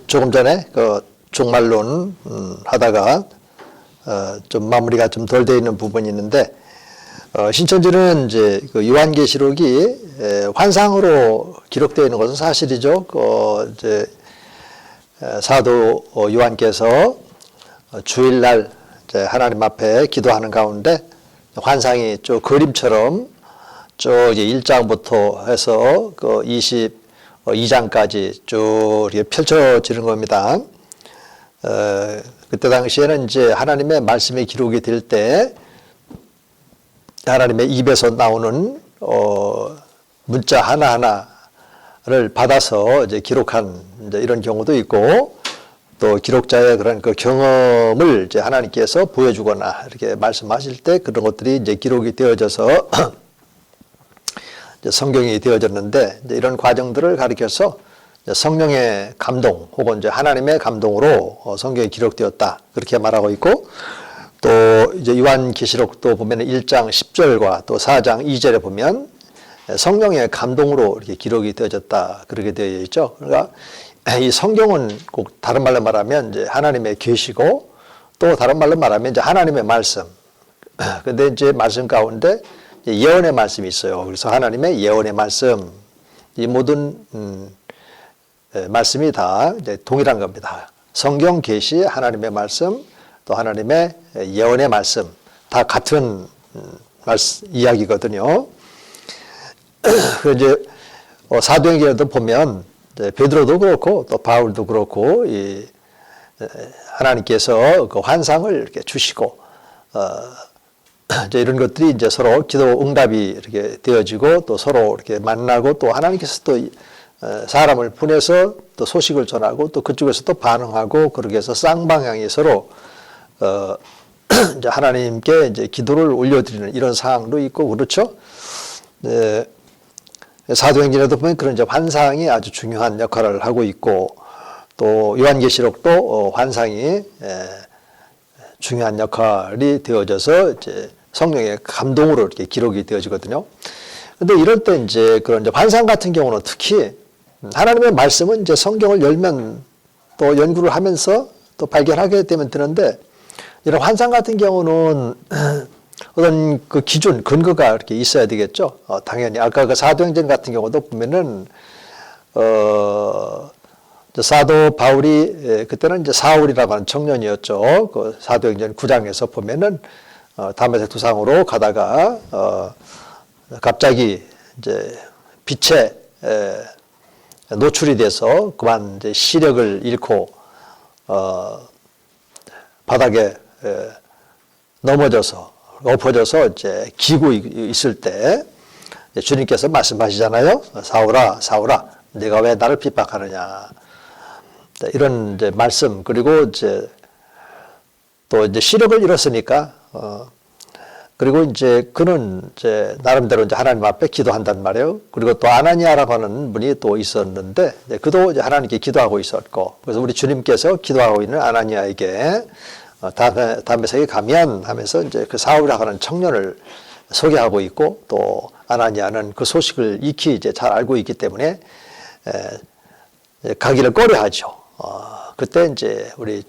조금 전에 그 종말론 하다가 좀 마무리가 좀 덜 되어 있는 부분이 있는데, 신천지는 이제 그 요한계시록이 환상으로 기록되어 있는 것은 사실이죠. 이제 사도 요한께서 주일날 이제 하나님 앞에 기도하는 가운데 환상이 쭉 그림처럼 쭉 이제 1장부터 해서 그 22장까지 쭉 이렇게 펼쳐지는 겁니다. 그때 당시에는 이제 하나님의 말씀이 기록이 될 때 하나님의 입에서 나오는 문자 하나하나를 받아서 이제 기록한 이제 이런 경우도 있고, 또 기록자의 그런 그 경험을 이제 하나님께서 보여주거나 이렇게 말씀하실 때 그런 것들이 이제 기록이 되어져서 이제 성경이 되어졌는데, 이제 이런 과정들을 가리켜서 성령의 감동 혹은 이제 하나님의 감동으로 성경이 기록되었다 그렇게 말하고 있고, 또 이제 요한계시록도 보면 1장 10절과 또 4장 2절에 보면 성령의 감동으로 이렇게 기록이 되어졌다 그렇게 되어 있죠. 그러니까 이 성경은 꼭 다른 말로 말하면 이제 하나님의 계시고, 또 다른 말로 말하면 이제 하나님의 말씀. 근데 이제 말씀 가운데 예언의 말씀이 있어요. 그래서 하나님의 예언의 말씀, 이 모든 말씀이 다 이제 동일한 겁니다. 성경 계시, 하나님의 말씀, 또 하나님의 예언의 말씀, 다 같은 이야기거든요. 그 이제 사도행전에도 보면 베드로도 그렇고 또 바울도 그렇고 이 하나님께서 그 환상을 이렇게 주시고 이제 이런 것들이 이제 서로 기도 응답이 이렇게 되어지고, 또 서로 이렇게 만나고, 또 하나님께서 또 사람을 보내서 또 소식을 전하고, 또 그쪽에서 또 반응하고, 그렇게 해서 쌍방향이 서로 이제 하나님께 이제 기도를 올려드리는 이런 상황도 있고, 그렇죠? 사도행전에도 보면 그런 이제 환상이 아주 중요한 역할을 하고 있고, 또 요한계시록도 환상이 중요한 역할이 되어져서 이제 성령의 감동으로 이렇게 기록이 되어지거든요. 근데 이럴 때 이제 그런 이제 환상 같은 경우는 특히 하나님의 말씀은 이제 성경을 열면 또 연구를 하면서 또 발견하게 되면 되는데, 이런 환상 같은 경우는 어떤 그 기준, 근거가 이렇게 있어야 되겠죠. 당연히 아까 그 사도행전 같은 경우도 보면은 사도 바울이 그때는 이제 사울이라고 하는 청년이었죠. 그 사도행전 9장에서 보면은 다메섹 도상으로 가다가 갑자기 이제 빛에 노출이 돼서 그만 이제 시력을 잃고 바닥에 넘어져서 엎어져서 이제 기고 있을 때 주님께서 말씀하시잖아요. 사울아, 사울아, 네가 왜 나를 핍박하느냐. 이런 이제 말씀, 그리고 이제 또 이제 시력을 잃었으니까 그리고 이제 그는 이제 나름대로 이제 하나님 앞에 기도한단 말이에요. 그리고 또 아나니아라고 하는 분이 또 있었는데, 그도 이제 하나님께 기도하고 있었고, 그래서 우리 주님께서 기도하고 있는 아나니아에게 다메섹에 가면 하면서 이제 그 사울이라고 하는 청년을 소개하고 있고, 또 아나니아는 그 소식을 익히 이제 잘 알고 있기 때문에 가기를 꺼려하죠. 그때 이제 우리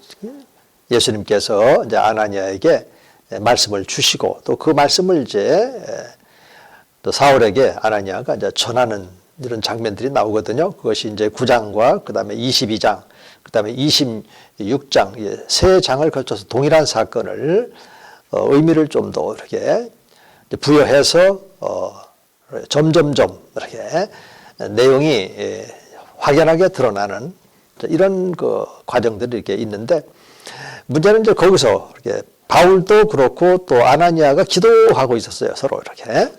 예수님께서 이제 아나니아에게 말씀을 주시고, 또 그 말씀을 이제 또 사울에게 아나니아가 이제 전하는 이런 장면들이 나오거든요. 그것이 이제 9장과 그 다음에 22장, 그 다음에 26장, 세 장을 거쳐서 동일한 사건을 의미를 좀 더 이렇게 부여해서 점점점 이렇게 내용이 확연하게 드러나는 이런 그 과정들이 이렇게 있는데, 문제는 이제 거기서 이렇게 바울도 그렇고 또 아나니아가 기도하고 있었어요. 서로 이렇게.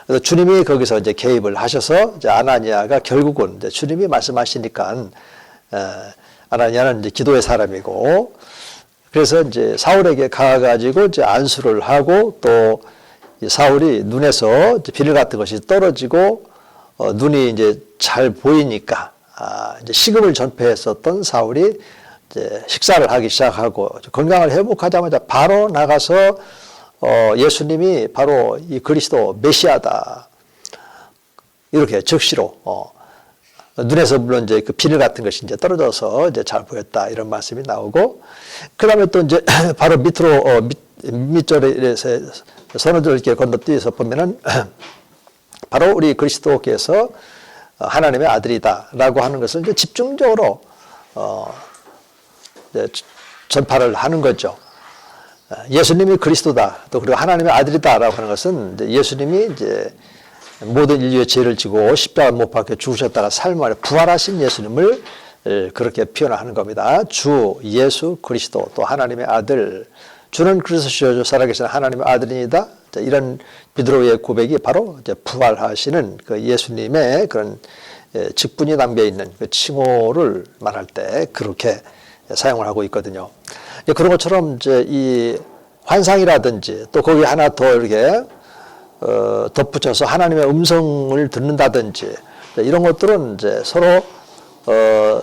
그래서 주님이 거기서 이제 개입을 하셔서 이제 아나니아가 결국은 이제 주님이 말씀하시니까 아나니아는 이제 기도의 사람이고, 그래서 이제 사울에게 가가지고 이제 안수를 하고, 또 사울이 눈에서 비늘 같은 것이 떨어지고 눈이 이제 잘 보이니까 이제 식음을 전폐했었던 사울이 이제 식사를 하기 시작하고 건강을 회복하자마자 바로 나가서 예수님이 바로 이 그리스도 메시아다 이렇게 즉시로 눈에서 물론 이제 그 비늘 같은 것이 이제 떨어져서 이제 잘 보였다 이런 말씀이 나오고, 그 다음에 또 이제 바로 밑으로 밑절에서 선호들 이렇게 건너뛰어서 보면은 바로 우리 그리스도께서 하나님의 아들이다라고 하는 것을 이제 집중적으로 이제 전파를 하는 거죠. 예수님이 그리스도다, 또 그리고 하나님의 아들이다라고 하는 것은 이제 예수님이 이제 모든 인류의 죄를 지고 십자가 못 박혀 죽으셨다가 삶 안에 부활하신 예수님을 그렇게 표현하는 겁니다. 주 예수 그리스도, 또 하나님의 아들, 주는 그리스도시요 살아계신 하나님의 아들이니다. 이런 베드로의 고백이 바로 이제 부활하시는 그 예수님의 그런 직분이 담겨 있는 그 칭호를 말할 때 그렇게 사용을 하고 있거든요. 그런 것처럼 이제 이 환상이라든지 또 거기 하나 더 이렇게 덧붙여서 하나님의 음성을 듣는다든지 이런 것들은 이제 서로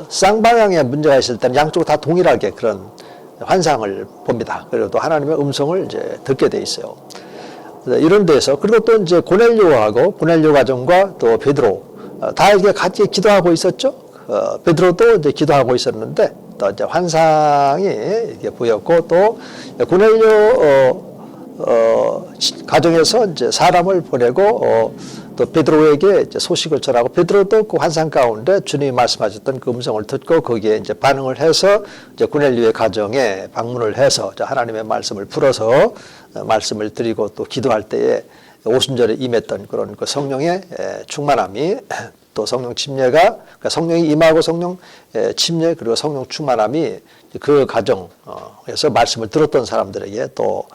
쌍방향의 문제가 있을 때는 양쪽으로 다 동일하게 그런 환상을 봅니다. 그리고 또 하나님의 음성을 이제 듣게 돼 있어요. 이런 데서 그리고 또 이제 고넬료 가정과 또 베드로 다 이렇게 같이 기도하고 있었죠. 베드로도 이제 기도하고 있었는데 또 이제 환상이 이렇게 보였고, 또 고넬료 가정에서 이제 사람을 보내고 또 베드로에게 이제 소식을 전하고, 베드로도 그 환상 가운데 주님이 말씀하셨던 그 음성을 듣고 거기에 이제 반응을 해서 이제 고넬료의 가정에 방문을 해서 하나님의 말씀을 풀어서 말씀을 드리고 또 기도할 때에 오순절에 임했던 그런 그 성령의 충만함이, 또 성령 침례가, 그러니까 성령이 임하고 성령 침례 그리고 성령 충만함이 그 가정에서 말씀을 들었던 사람들에게 또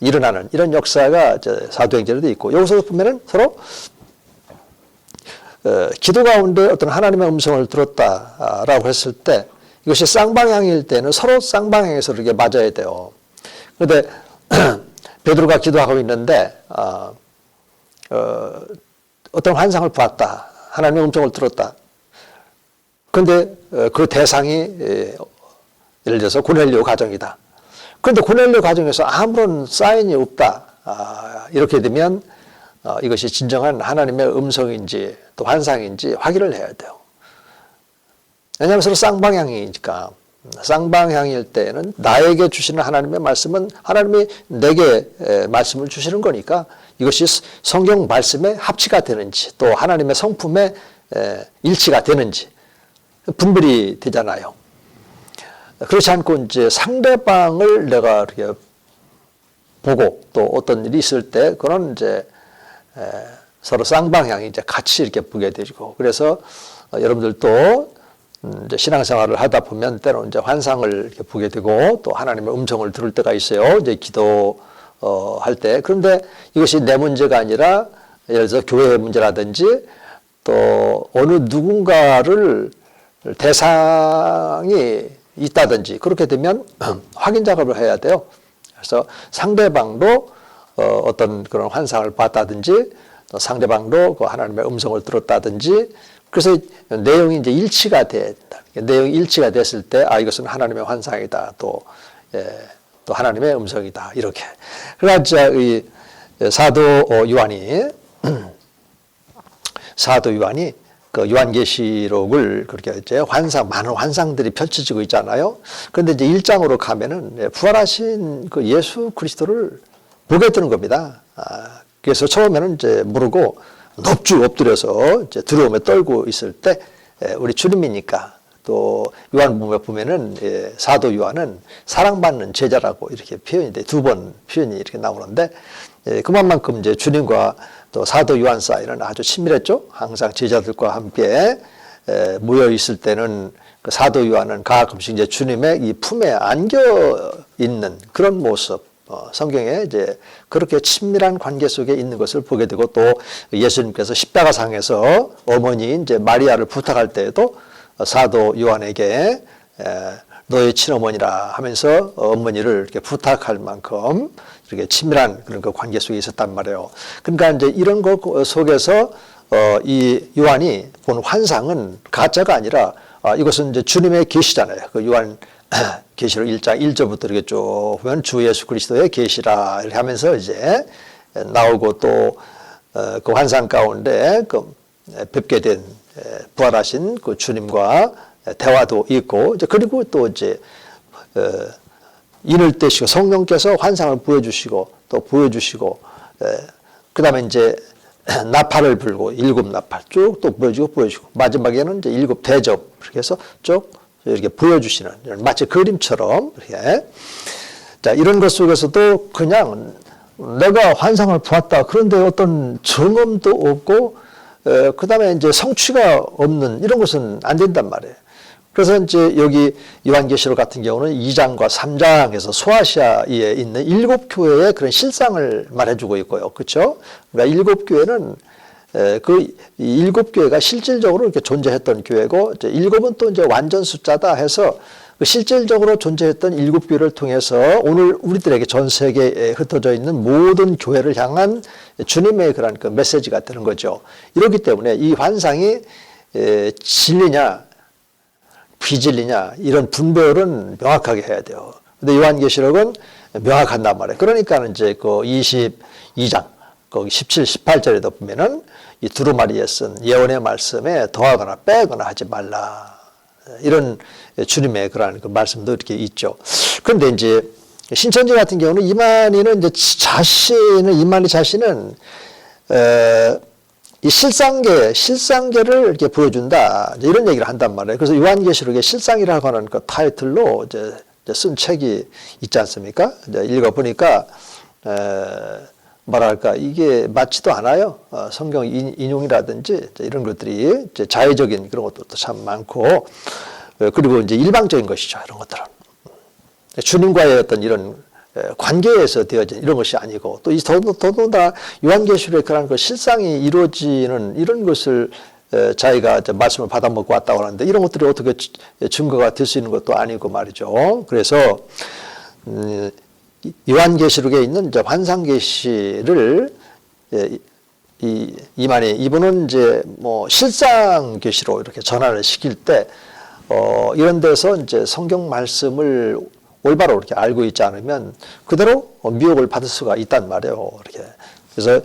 일어나는 이런 역사가 사도행전에도 있고, 여기서 보면은 서로 기도 가운데 어떤 하나님의 음성을 들었다라고 했을 때 이것이 쌍방향일 때는 서로 쌍방향에서 이렇게 맞아야 돼요. 그런데 베드로가 기도하고 있는데 어떤 환상을 보았다, 하나님의 음성을 들었다. 그런데 그 대상이 예를 들어서 고넬료 가정이다. 그런데 고넬료 가정에서 아무런 사인이 없다. 이렇게 되면 이것이 진정한 하나님의 음성인지 또 환상인지 확인을 해야 돼요. 왜냐하면 서로 쌍방향이니까. 쌍방향일 때는 나에게 주시는 하나님의 말씀은 하나님이 내게 말씀을 주시는 거니까 이것이 성경 말씀의 합치가 되는지 또 하나님의 성품의 일치가 되는지 분별이 되잖아요. 그렇지 않고 이제 상대방을 내가 이렇게 보고 또 어떤 일이 있을 때 그런 이제 서로 쌍방향이 이제 같이 이렇게 보게 되고, 그래서 여러분들도 이제 신앙생활을 하다 보면 때로 이제 환상을 이렇게 보게 되고 또 하나님의 음성을 들을 때가 있어요. 이제 기도할 때. 그런데 이것이 내 문제가 아니라 예를 들어서 교회의 문제라든지 또 어느 누군가를 대상이 있다든지 그렇게 되면 확인 작업을 해야 돼요. 그래서 상대방도 어떤 그런 환상을 봤다든지 또 상대방도 그 하나님의 음성을 들었다든지, 그래서 내용이 이제 일치가 된다. 내용이 일치가 됐을 때 이것은 하나님의 환상이다. 또 하나님의 음성이다. 이렇게. 그러니까 이 사도 요한이 그 요한계시록을 그렇게 이제 많은 환상들이 펼쳐지고 있잖아요. 그런데 이제 1장으로 가면은 부활하신 그 예수 그리스도를 보게 되는 겁니다. 그래서 처음에는 이제 모르고 넙죽 엎드려서 이제 두려움에 떨고 있을 때 우리 주님이니까, 또 요한복음에 보면은 사도 요한은 사랑받는 제자라고 이렇게 표현이 돼, 2번 표현이 이렇게 나오는데 그만큼 이제 주님과 또 사도 요한 사이는 아주 친밀했죠. 항상 제자들과 함께 모여 있을 때는 그 사도 요한은 가끔씩 이제 주님의 이 품에 안겨 있는 그런 모습, 성경에 이제 그렇게 친밀한 관계 속에 있는 것을 보게 되고, 또 예수님께서 십자가상에서 어머니 이제 마리아를 부탁할 때에도 사도 요한에게 너의 친어머니라 하면서 어머니를 이렇게 부탁할 만큼 이렇게 친밀한 그런 그 관계 속에 있었단 말이에요. 그러니까 이제 이런 것 속에서 이 요한이 본 환상은 가짜가 아니라 이것은 이제 주님의 계시잖아요. 그 요한 계시록 1장 1절부터 이렇게 쭉 보면 주 예수 그리스도의 계시라 이렇게 하면서 이제 나오고, 또 그 환상 가운데 그 뵙게 된 부활하신 그 주님과 대화도 있고, 이제 그리고 또 이제 인을 떼시고 성령께서 환상을 보여주시고 또 보여주시고, 그 다음에 이제 나팔을 불고 7 나팔 쭉 또 보여주고 마지막에는 이제 7 대접 이렇게 해서 쭉 이렇게 보여주시는, 마치 그림처럼 이렇게. 자, 이런 것 속에서도 그냥 내가 환상을 보았다, 그런데 어떤 정엄도 없고 그 다음에 이제 성취가 없는 이런 것은 안 된단 말이에요. 그래서 이제 여기 요한계시록 같은 경우는 2장과 3장에서 소아시아에 있는 7 교회의 그런 실상을 말해주고 있고요. 그렇죠? 그러니까 7 교회는 그 7 교회가 실질적으로 이렇게 존재했던 교회고, 이제 7은 또 이제 완전 숫자다 해서 그 실질적으로 존재했던 7 교회를 통해서 오늘 우리들에게 전 세계에 흩어져 있는 모든 교회를 향한 주님의 그런 그 메시지가 되는 거죠. 이렇기 때문에 이 환상이 진리냐 비진리냐 이런 분별은 명확하게 해야 돼요. 근데 요한계시록은 명확한단 말이에요. 그러니까 이제 그 22장 거기 17, 18절에도 보면은 이 두루마리에 쓴 예언의 말씀에 더하거나 빼거나 하지 말라, 이런 주님의 그런 그 말씀도 이렇게 있죠. 그런데 이제 신천지 같은 경우는 이만희 자신은 이 실상계를 이렇게 보여준다, 이런 얘기를 한단 말이에요. 그래서 요한계시록에 실상이라고 하는 그 타이틀로 이제 쓴 책이 있지 않습니까? 이제 읽어보니까, 뭐랄까, 이게 맞지도 않아요. 성경 인용이라든지 이런 것들이 이제 자의적인 그런 것도 참 많고, 그리고 이제 일방적인 것이죠. 이런 것들은. 주님과의 어떤 이런 관계에서 되어진 이런 것이 아니고, 또 더더군다나 요한계시록에 그런 그 실상이 이루어지는 이런 것을 자기가 말씀을 받아먹고 왔다고 하는데, 이런 것들이 어떻게 증거가 될 수 있는 것도 아니고 말이죠. 그래서 요한계시록에 있는 이제 환상계시를 이분은 이제 뭐 실상계시로 이렇게 전환을 시킬 때 이런 데서 이제 성경 말씀을 올바로 이렇게 알고 있지 않으면 그대로 미혹을 받을 수가 있단 말이에요. 이렇게. 그래서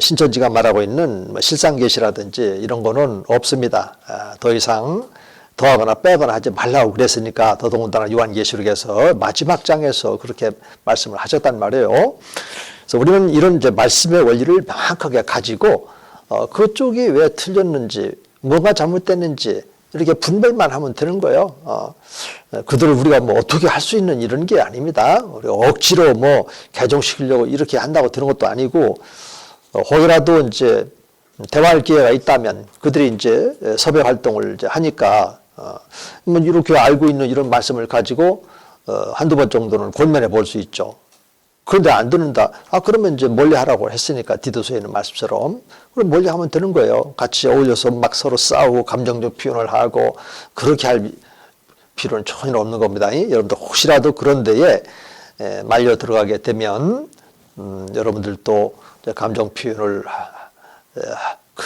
신천지가 말하고 있는 실상계시라든지 이런 거는 없습니다. 더 이상 더하거나 빼거나 하지 말라고 그랬으니까 더더군다나 요한계시록에서 마지막 장에서 그렇게 말씀을 하셨단 말이에요. 그래서 우리는 이런 이제 말씀의 원리를 명확하게 가지고 그쪽이 왜 틀렸는지, 뭐가 잘못됐는지 이렇게 분별만 하면 되는 거예요. 그들을 우리가 뭐 어떻게 할 수 있는 이런 게 아닙니다. 우리가 억지로 뭐 개종시키려고 이렇게 한다고 되는 것도 아니고, 혹이라도 이제 대화할 기회가 있다면 그들이 이제 섭외 활동을 이제 하니까 뭐 이렇게 알고 있는 이런 말씀을 가지고 한두 번 정도는 권면해 볼 수 있죠. 그런데 안 듣는다. 그러면 이제 멀리 하라고 했으니까 디도서에 있는 말씀처럼 그럼 멀리 하면 되는 거예요. 같이 어울려서 막 서로 싸우고 감정적 표현을 하고 그렇게 할 필요는 전혀 없는 겁니다. 여러분들 혹시라도 그런 데에 말려 들어가게 되면 여러분들도 감정 표현을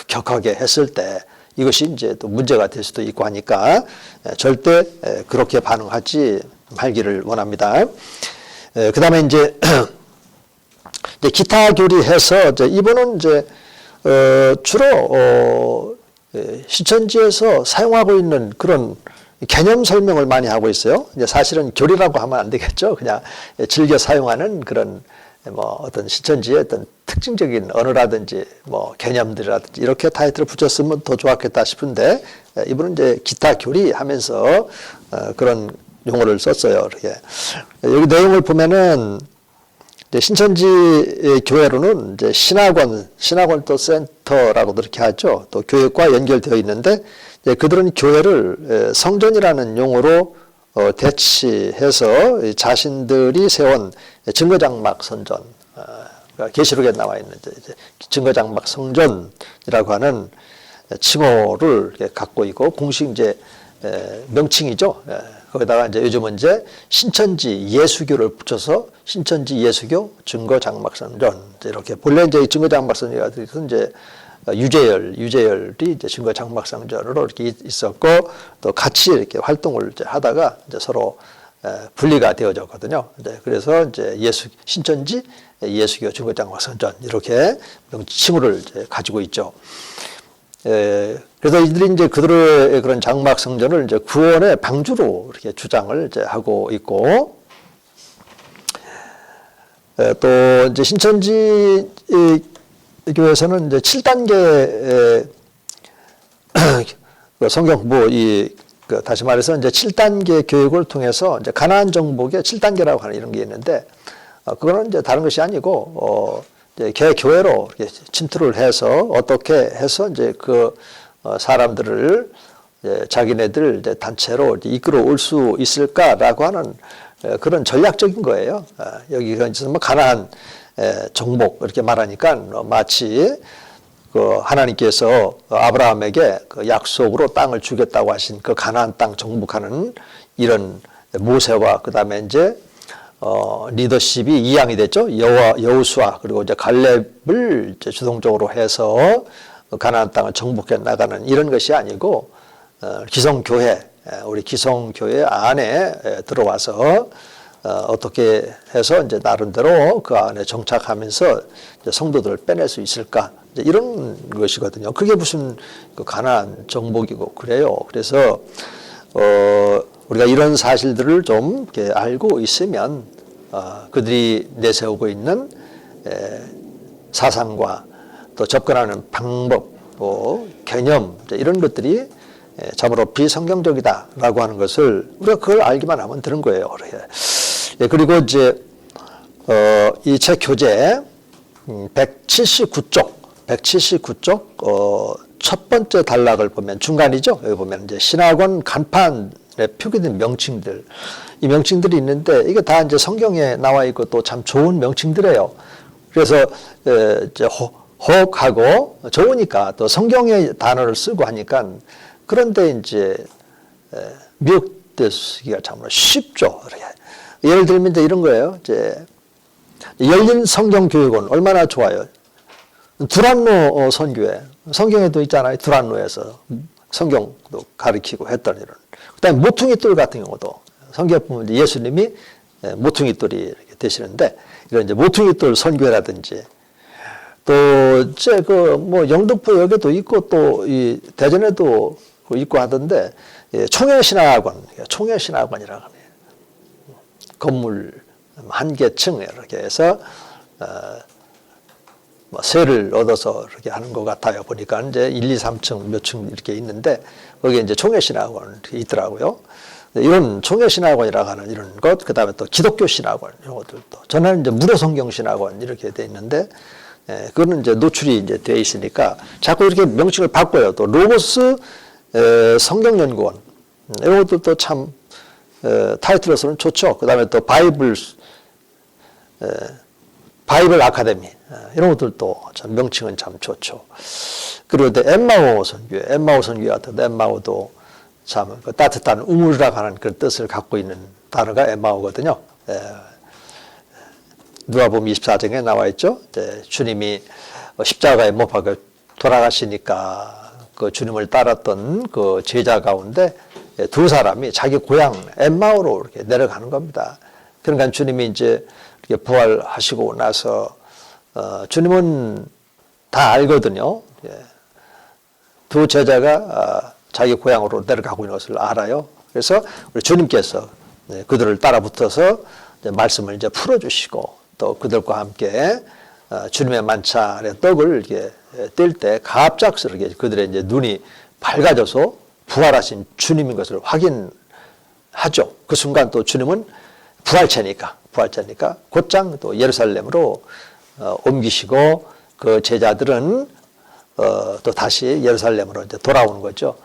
격하게 했을 때 이것이 이제 또 문제가 될 수도 있고 하니까 절대 그렇게 반응하지 말기를 원합니다. 그 다음에 이제 기타 교리해서 이분은 이제 주로 신천지에서 사용하고 있는 그런 개념 설명을 많이 하고 있어요. 이제 사실은 교리라고 하면 안 되겠죠. 그냥 즐겨 사용하는 그런 뭐 어떤 신천지의 어떤 특징적인 언어라든지 뭐 개념들이라든지 이렇게 타이틀을 붙였으면 더 좋았겠다 싶은데, 이분은 이제 기타 교리 하면서 그런 용어를 썼어요. 이렇게. 여기 내용을 보면은 이제 신천지 교회로는 이제 신학원 또 센터라고도 이렇게 하죠. 또 교육과 연결되어 있는데, 이제 그들은 교회를 성전이라는 용어로 대치해서 자신들이 세운 증거장막 성전, 그러니까 계시록에 나와 있는 이제 증거장막 성전이라고 하는 칭호를 갖고 있고, 공식 이제 명칭이죠. 거기다가 이제 요즘은 이제 신천지 예수교를 붙여서 신천지 예수교 증거장막 성전, 이렇게 본래 이제 증거장막 성전이 이제 유재열이 이제 증거장막 성전으로 이렇게 있었고, 또 같이 이렇게 활동을 이제 하다가 이제 서로 분리가 되어졌거든요. 그래서 이제 신천지 예수교 증거장막 성전 이렇게 칭호를 이제 가지고 있죠. 그래서 이들이 이제 그들의 그런 장막 성전을 이제 구원의 방주로 이렇게 주장을 이제 하고 있고, 또 이제 신천지 교회에서는 이제 7단계 성경 공부 다시 말해서 이제 7단계 교육을 통해서 이제 가나안 정복의 7단계라고 하는 이런 게 있는데, 그거는 이제 다른 것이 아니고 이제 개교회로 침투를 해서 어떻게 해서 이제 그 사람들을 이제 자기네들 이제 단체로 이끌어 올 수 있을까라고 하는 그런 전략적인 거예요. 여기가 이제 뭐 가나안 정복 이렇게 말하니까 마치 그 하나님께서 아브라함에게 그 약속으로 땅을 주겠다고 하신 그 가나안 땅 정복하는 이런 모세와 그다음에 이제 리더십이 이양이 됐죠. 여호수아 그리고 이제 갈렙을 이제 주동적으로 해서 가나안 땅을 정복해 나가는 이런 것이 아니고 기성교회 우리 기성교회 안에 들어와서 어떻게 해서 이제 나름대로 그 안에 정착하면서 이제 성도들을 빼낼 수 있을까 이제 이런 것이거든요. 그게 무슨 그 가나안 정복이고 그래요. 그래서 우리가 이런 사실들을 좀 이렇게 알고 있으면 그들이 내세우고 있는 사상과 또 접근하는 방법, 또 개념 이런 것들이 참으로 비성경적이다라고 하는 것을 우리가 그걸 알기만 하면 되는 거예요. 그리고 이제 이 책 교재 179쪽 첫 번째 단락을 보면 중간이죠. 여기 보면 이제 신학원 간판에 표기된 명칭들, 이 명칭들이 있는데 이게 다 이제 성경에 나와 있고 또 참 좋은 명칭들이에요. 그래서 이제 혹하고 좋으니까 또 성경의 단어를 쓰고 하니까 그런데 이제 미혹되기가 참으로 쉽죠. 예를 들면 이제 이런 거예요. 이제 열린 성경 교육은 얼마나 좋아요. 두란노 선교회 성경에도 있잖아요. 두란노에서 성경도 가르치고 했던 이런. 그다음에 모퉁이 돌 같은 경우도 성경에 보면 예수님이 모퉁이 돌이 이렇게 되시는데 이런 이제 모퉁이 돌 선교회라든지 또 이제 그 뭐 영등포 역에도 있고 또 이 대전에도 있고 하던데 총회신학원이라고 하네요. 건물 한 개 층 이렇게 해서 뭐 세를 얻어서 이렇게 하는 것 같아요. 보니까 이제 1, 2, 3층 몇 층 이렇게 있는데 거기에 이제 총회신학원 있더라고요. 이런 총회신학원이라고 하는 이런 것, 그 다음에 또 기독교 신학원 이런 것들도 저는 이제 무료성경신학원 이렇게 돼 있는데 그거는 이제 노출이 이제 돼 있으니까 자꾸 이렇게 명칭을 바꿔요. 또 로고스 성경연구원 이런 것들도 참 타이틀로서는 좋죠. 그 다음에 또 바이블 아카데미 이런 것들도 참 명칭은 참 좋죠. 그리고 또 엠마오 선교회 같은 엠마오도 참 그 따뜻한 우물이라고 하는 그런 뜻을 갖고 있는 단어가 엠마오거든요. 누가복음 24장에 나와 있죠. 주님이 십자가에 못 박혀 돌아가시니까 그 주님을 따랐던 그 제자 가운데 두 사람이 자기 고향 엠마오로 이렇게 내려가는 겁니다. 그러니까 주님이 이제 이렇게 부활하시고 나서 주님은 다 알거든요. 두 제자가 자기 고향으로 내려가고 있는 것을 알아요. 그래서 우리 주님께서 그들을 따라 붙어서 말씀을 이제 풀어주시고 또 그들과 함께 주님의 만찬의 떡을 이렇게 뗄 때 갑작스럽게 그들의 이제 눈이 밝아져서 부활하신 주님인 것을 확인하죠. 그 순간 또 주님은 부활체니까 곧장 또 예루살렘으로 옮기시고 그 제자들은 또 다시 예루살렘으로 이제 돌아오는 거죠.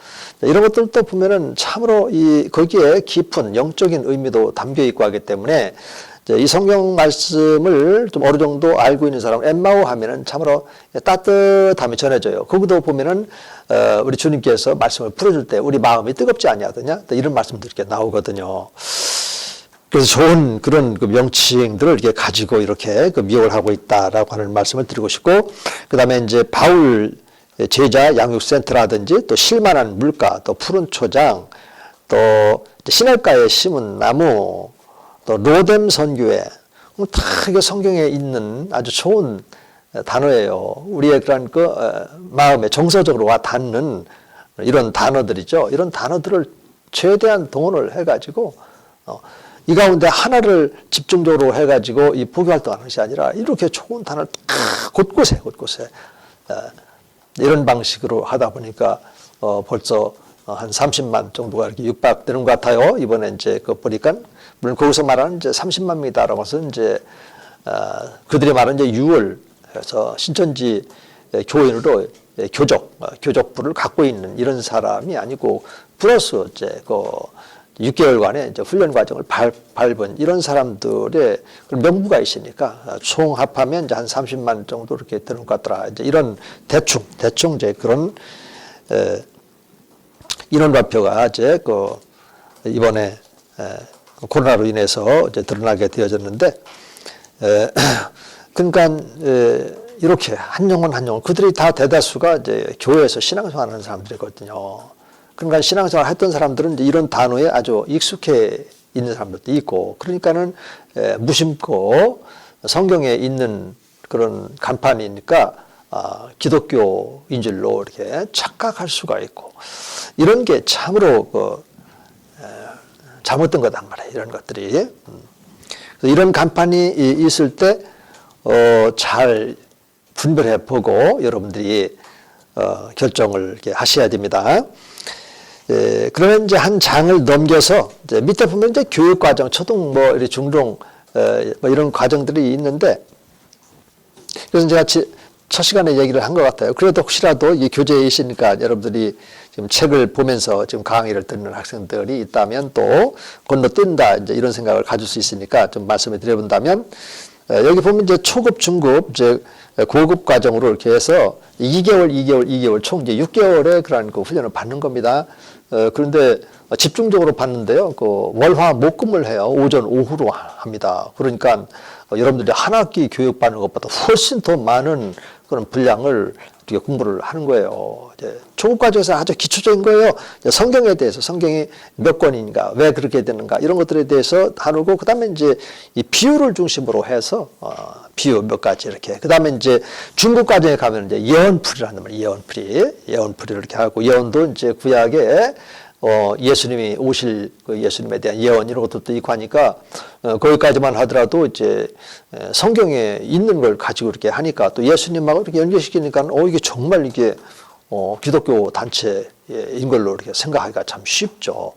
이런 것들도 보면은 참으로 거기에 깊은 영적인 의미도 담겨 있고 하기 때문에 이 성경 말씀을 좀 어느 정도 알고 있는 사람 엠마오 하면은 참으로 따뜻함이 전해져요. 거기도 보면은 우리 주님께서 말씀을 풀어줄 때 우리 마음이 뜨겁지 않냐더냐 이런 말씀도 이렇게 나오거든요. 그래서 좋은 그런 그 명칭들을 이렇게 가지고 이렇게 그 미혹을 하고 있다라고 하는 말씀을 드리고 싶고, 그 다음에 이제 바울 제자 양육센터라든지 또 실만한 물가, 또 푸른 초장, 또 시냇가에 심은 나무, 또 로뎀 선교회, 다 이게 성경에 있는 아주 좋은 단어예요. 우리의 그런 마음에 정서적으로 와 닿는 이런 단어들이죠. 이런 단어들을 최대한 동원을 해가지고 이 가운데 하나를 집중적으로 해가지고 이 포교 활동하는 것이 아니라 이렇게 좋은 단어를 곳곳에 이런 방식으로 하다 보니까 벌써 한 30만 정도가 이렇게 육박되는 것 같아요. 이번에 이제 보니까 물론 거기서 말하는 이제 30만 명이다라고 해서 이제 그들이 말하는 이제 6월에서 신천지 교인으로 교족부를 갖고 있는 이런 사람이 아니고 플러스 이제 6개월간의 이제 훈련 과정을 밟은 이런 사람들의 명부가 있으니까 총 합하면 이제 한 30만 정도 이렇게 되는 것 같더라. 이제 이런 대충 이제 그런 인원 발표가 이제 이번에 코로나로 인해서 이제 드러나게 되어졌는데, 그러니까 이렇게 한 영혼 그들이 다 대다수가 이제 교회에서 신앙생활하는 사람들이거든요. 그러니까 신앙생활 했던 사람들은 이제 이런 단어에 아주 익숙해 있는 사람들도 있고, 그러니까는 무심코 성경에 있는 그런 간판이니까 기독교인 줄로 이렇게 착각할 수가 있고, 이런 게 참으로 잘못된 거단 말이에요. 이런 것들이. 그래서 이런 간판이 있을 때 잘 분별해 보고 여러분들이 결정을 이렇게 하셔야 됩니다. 그러면 이제 한 장을 넘겨서 이제 밑에 보면 이제 교육과정, 초등, 이렇게 중등, 이런 과정들이 있는데, 그래서 제가 첫 시간에 얘기를 한 것 같아요. 그래도 혹시라도 이 교재에 있으니까 여러분들이 지금 책을 보면서 지금 강의를 듣는 학생들이 있다면 또 건너뛴다, 이제 이런 생각을 가질 수 있으니까 좀 말씀을 드려본다면, 여기 보면 이제 초급, 중급, 이제 고급 과정으로 이렇게 해서 2개월 총 이제 6개월의 그런 훈련을 받는 겁니다. 그런데 집중적으로 받는데요. 월화 목금을 해요. 오전, 오후로 합니다. 그러니까 여러분들이 한 학기 교육받는 것보다 훨씬 더 많은 그런 분량을 이렇게 공부를 하는 거예요. 이제 초급 과정에서 아주 기초적인 거예요. 성경에 대해서, 성경이 몇 권인가, 왜 그렇게 되는가, 이런 것들에 대해서 다루고, 그 다음에 이제 이 비유를 중심으로 해서, 비유 몇 가지 이렇게. 그 다음에 이제 중급 과정에 가면 이제 예언풀이라는 말이에요. 예언풀이를 이렇게 하고, 예언도 이제 구약에 예수님이 오실 예수님에 대한 예언 이런 것들도 있고 하니까 거기까지만 하더라도 이제 성경에 있는 걸 가지고 이렇게 하니까 또 예수님하고 이렇게 연결시키니까 이게 정말 이게 기독교 단체인 걸로 이렇게 생각하기가 참 쉽죠.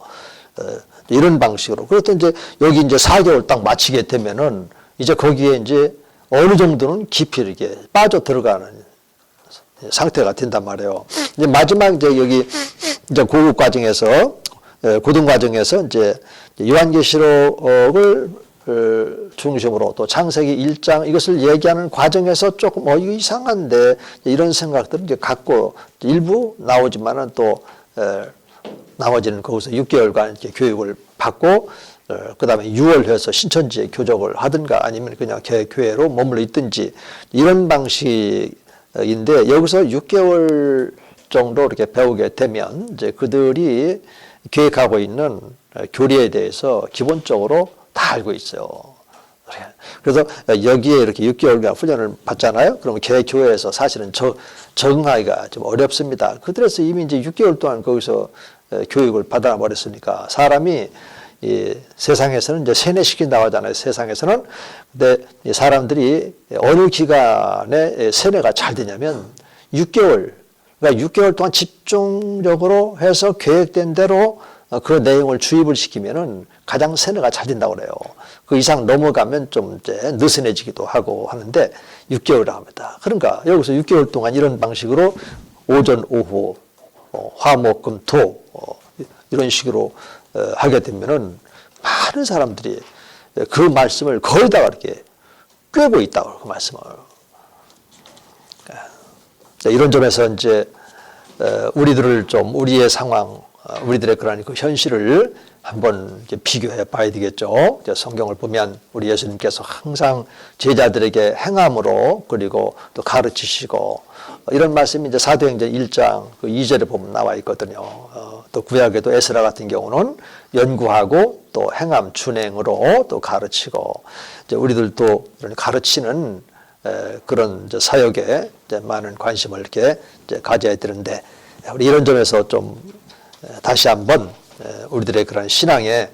이런 방식으로. 그렇다 이제 여기 이제 4개월 딱 마치게 되면은 이제 거기에 이제 어느 정도는 깊이 이렇게 빠져 들어가는 상태가 된단 말이에요. 이제 마지막 이제 여기 이제 고급 과정에서, 고등 과정에서 이제 요한계시록을 중심으로 또 창세기 1장 이것을 얘기하는 과정에서 조금 이거 이상한데 이런 생각들을 이제 갖고 일부 나오지만은 또 나머지는 거기서 6개월간 이렇게 교육을 받고 그 다음에 6월에서 신천지에 교적을 하든가 아니면 그냥 교회로 머물러 있든지 이런 방식인데 여기서 6개월 정도 이렇게 배우게 되면 이제 그들이 계획하고 있는 교리에 대해서 기본적으로 다 알고 있어요. 그래서 여기에 이렇게 6개월간 훈련을 받잖아요. 그러면 교회에서 사실은 적응하기가 좀 어렵습니다. 그들에서 이미 이제 6개월 동안 거기서 교육을 받아버렸으니까 사람이 이 세상에서는 이제 세뇌시킨다고 하잖아요. 세상에서는. 근데 사람들이 어느 기간에 세뇌가 잘 되냐면 6개월, 그러니까 6개월 동안 집중적으로 해서 계획된 대로 그 내용을 주입을 시키면은 가장 세뇌가 잘 된다고 그래요. 그 이상 넘어가면 좀 이제 느슨해지기도 하고 하는데 6개월이라고 합니다. 그러니까 여기서 6개월 동안 이런 방식으로 오전, 오후, 화, 목, 금, 토 이런 식으로 하게 되면은 많은 사람들이 그 말씀을 거의 다 이렇게 꿰고 있다고 그 말씀을. 이런 점에서 이제 우리들을 좀 우리의 상황, 우리들의 그런 그 현실을 한번 이제 비교해 봐야 되겠죠. 성경을 보면 우리 예수님께서 항상 제자들에게 행함으로 그리고 또 가르치시고 이런 말씀이 이제 사도행전 1장 그 2절에 보면 나와 있거든요. 또 구약에도 에스라 같은 경우는 연구하고 또 행함 준행으로 또 가르치고 이제 우리들도 이런 가르치는 그런 이제 사역에 이제 많은 관심을 이렇게 이제 가져야 되는데, 우리 이런 점에서 좀 다시 한번 우리들의 그런 신앙의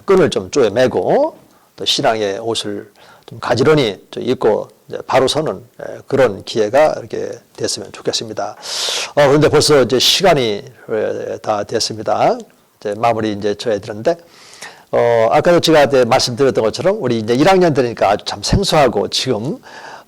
끈을 좀 조여매고 또 신앙의 옷을 좀 가지런히 좀 입고 바로 서는 그런 기회가 이렇게 됐으면 좋겠습니다. 그런데 벌써 이제 시간이 다 됐습니다. 이제 마무리 이제 져야 되는데, 아까도 제가 말씀드렸던 것처럼 우리 이제 1학년 되니까 아주 참 생소하고 지금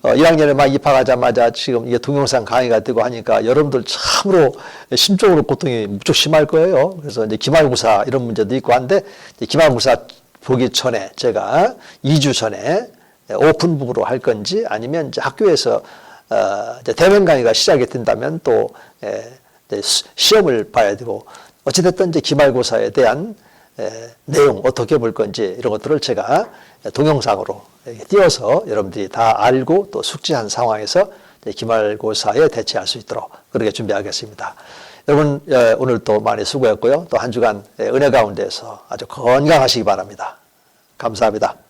1학년에 막 입학하자마자 지금 이게 동영상 강의가 되고 하니까 여러분들 참으로 심적으로 고통이 무척 심할 거예요. 그래서 이제 기말고사 이런 문제도 있고 한데, 기말고사 보기 전에 제가 2주 전에 오픈북으로 할 건지 아니면 이제 학교에서 이제 대면 강의가 시작이 된다면 또 시험을 봐야 되고, 어찌됐든 이제 기말고사에 대한 내용 어떻게 볼 건지 이런 것들을 제가 동영상으로 띄워서 여러분들이 다 알고 또 숙지한 상황에서 기말고사에 대처할 수 있도록 그렇게 준비하겠습니다. 여러분 오늘 또 많이 수고했고요. 또 한 주간 은혜 가운데서 아주 건강하시기 바랍니다. 감사합니다.